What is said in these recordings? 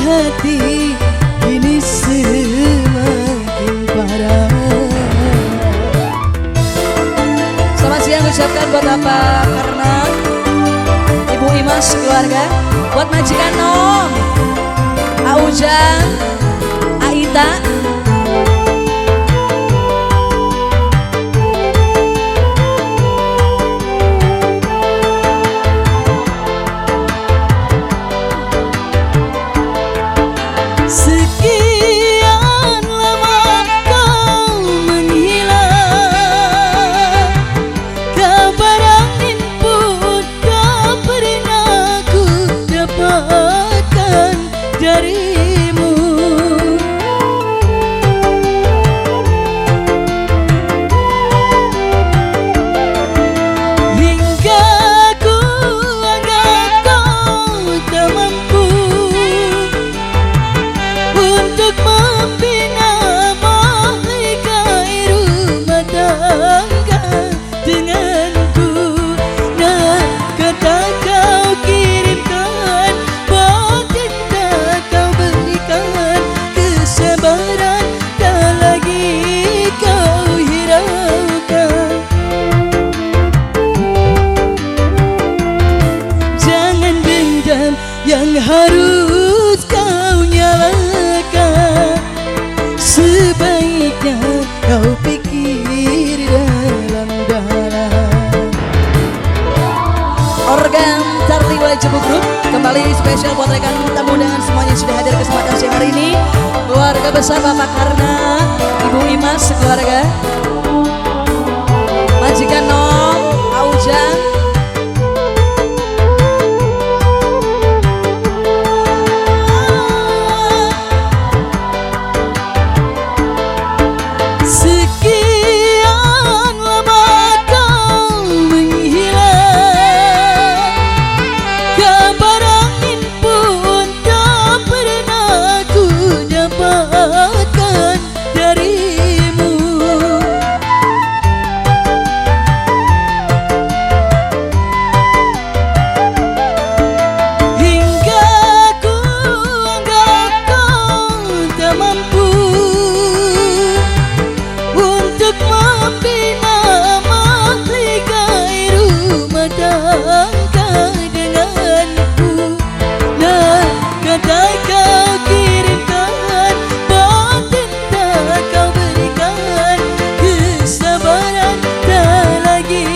hati kini semakin parah. Selamat siang ucapkan buat apa? Karena Ibu Imas keluarga, buat majikan Nom, Aujang, Aita. Sekian lama kau menghilang, kabar angin pun tak pernah ku dapatkan darimu. Hingga ku anggap kau tak mampu untuk membina mahligai rumah tangga denganku. Nah, kata kau kirimkan, batin tak kau berikan, kesabaran tak lagi kau hiraukan. Jangan dendam yang harus kau nyalakan, sebaiknya kau pikir dalam dalam. Organ Tarliwa Jebu Group kembali spesial buat rekan tamu dan semuanya sudah hadir kesempatan siang hari ini. Keluarga besar Bapak Karna, Ibu Imas sekeluarga, majikan Nom, Aujang. Sekian lama kau menghilang, kabar angin pun tak pernah ku dapatkan darimu. Hingga ku anggap kau tak mampu untuk membina mahligai rumah tangga denganku. Nah, kata kau kirimkan, batin tak kau berikan, kesabaran tak lagi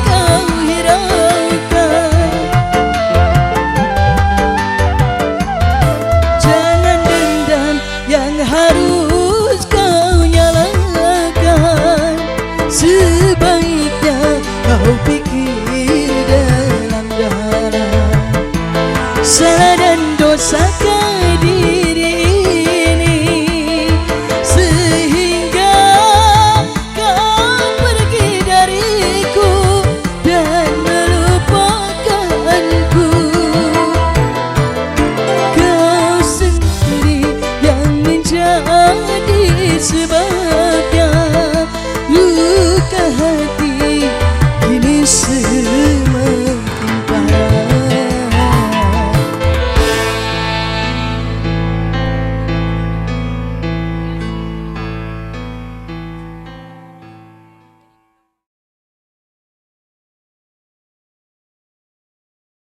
kau hiraukan. Jangan dendam yang harus kau nyalakan, sebaiknya kau pikir dalam dalam. Salah dan dosa